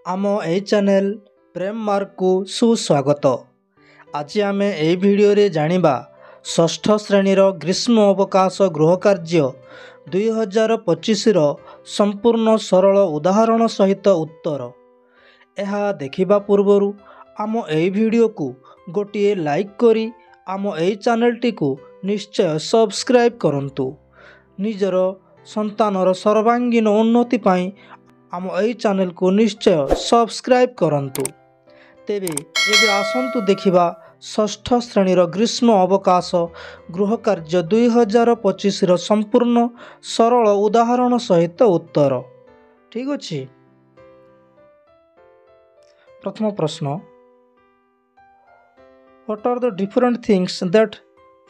आम ए चैनल प्रेम मार्क को सुस्वागत। आज आम ए वीडियो रे जानिबा षष्ठ श्रेणीर ग्रीष्म अवकाश गृह कार्य 2025 रो संपूर्ण सरल उदाहरण सहित उत्तर। यह देखिबा पूर्वरु आम ए वीडियो को गोटे लाइक करी आम ए चैनल टी को निश्चय सब्सक्राइब करंतु। निजर संतानर सर्वांगीन उन्नति पाई आम ए चैनल को निश्चय सब्सक्राइब करंतु। तेबे एबे आसंतु देखिबा षष्ठ श्रेणीर ग्रीष्म अवकाश गृह कार्य 2025 रो संपूर्ण सरल उदाहरण सहित उत्तर। ठीक अछि। प्रथम प्रश्न, What are the different things that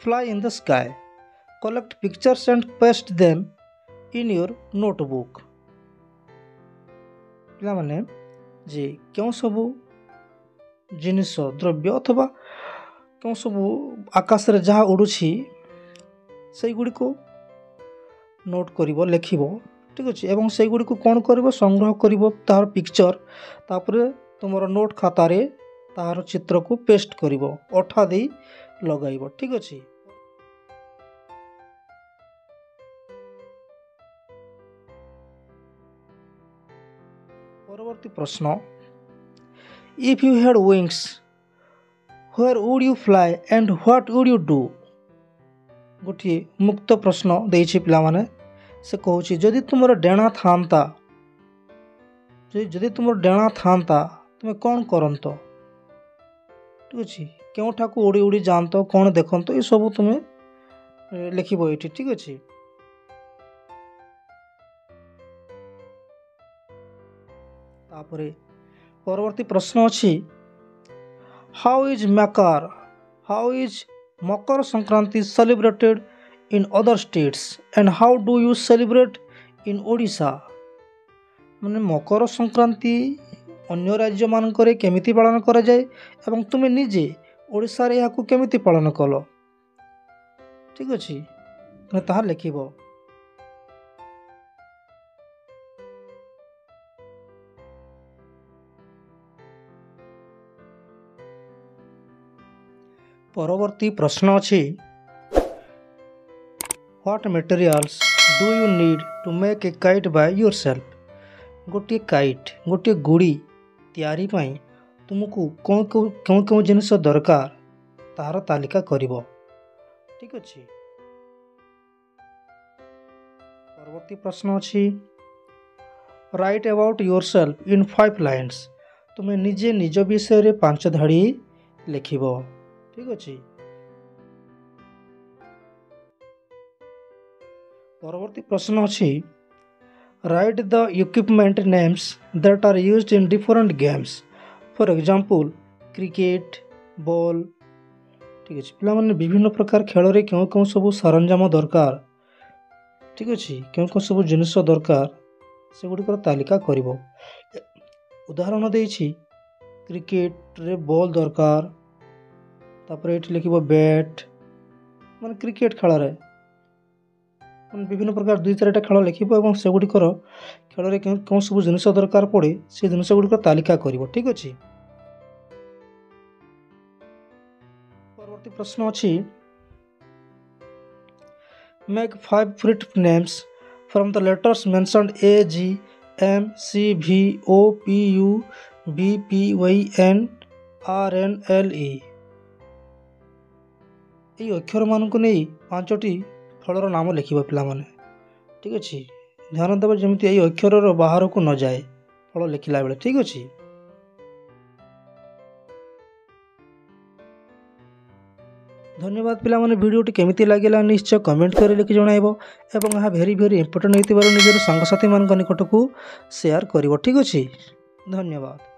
fly in the sky? Collect pictures and paste them in your notebook. पिला माने जे क्यों सबु जिनिस द्रव्य अथवा क्यों सबु आकाश रे जहा उडुछि सेई गुडी को नोट करिवो लेखिवो। ठीक अछि। एवं सेई गुडी को कोन करिवो संग्रह करिवो तार पिक्चर तापरे तुमरो नोट खाता रे तार चित्र को पेस्ट करिवो अठा दे लगाइबो। ठीक अछि। परवर्ती प्रश्न, If you had wings, where would you fly and what would you do? गोटे मुक्त प्रश्न देइछि पिला माने। से कहूछि जदि तुमर डेणा थांता तुमे कोन करंतो? ठीक अछि। केउठा को उड़ी उड़ी जानतो कोन देखंतो ए सब तुमे लिखिबो एठी। ठीक अछि। तापरे परवर्ती प्रश्न अछि, how is Makar Sankranti celebrated in other states and how do you celebrate in Odisha? माने मकर संक्रांति अन्य राज्य मानकरे केमिति पालन करा जाय एवं तुमे निजे ओडिशा रे याकू केमिति पालन कलो? ठीक अछि। तुमे ताहा लिखिबो। परवर्ती प्रश्न अछि, What materials do you need to make a kite by yourself? गोटे काइट गोटे गुड़ी तैयारी पाई तुमको कौन जिनिस दरकार तार तालिका करिवो। ठीक अछि। परवर्ती प्रश्न अछि, Write about yourself in 5 lines. तुमे निजे निज विषय रे 5 धाड़ी लिखिबो। ठीक अछि। परवर्ती प्रश्न अछि, Write the equipment names that are used in different games. For example, cricket, ball. ठीक अछि। पिला माने विभिन्न प्रकार खेल रे क्यों सब सरंजाम दरकार। ठीक अछि। क्यों सब जिनिस दरकार से गुडी कर तालिका करिवो। उदाहरण देइछि, क्रिकेट रे बॉल दरकार, तापरे एठी लिखिबो बैट। माने क्रिकेट खेल रे माने विभिन्न प्रकार 2-4टा खेल लिखिबो एवं से गुडी कर खेल रे कोन सब जिनिस दरकार पड़े से जिनिस गुडी कर तालिका करिवो। ठीक अछि। परवर्ती प्रश्न अछि, Make 5 fruit names from the letters mentioned A, G, M, C, V, O, P, U, B, P, Y, N, R, N, L, E. এই অক্ষর মানକୁ ନେଇ 5ଟି ଫଳର ନାମ ଲେଖିବା ପିଲାମାନେ। ଠିକ୍ ଅଛି। ଧ୍ୟାନ ଦେବେ ଯେମିତି ଏହି ଅକ୍ଷରର ବାହାରକୁ ନ ଯାଏ ଫଳ ଲେଖିଲା ବେଳେ। ଠିକ୍ ଅଛି। ଧନ୍ୟବାଦ ପିଲାମାନେ। ଭିଡ଼ିଓଟି କେମିତି ଲାଗିଲା ନିଶ୍ଚୟ କମେଣ୍ଟ କରି ଲେଖି ଜଣାଇବ ଏବଂ ଏହା ଭେରି ଇମ୍ପୋର୍ଟାଣ୍ଟ ହୋଇଥିବାରୁ ନିଜର ସାଙ୍ଗସାଥିମାନଙ୍କ ନିକଟକୁ ସେୟାର କରିବ। ଠିକ୍ ଅଛି। ଧନ୍ୟବାଦ।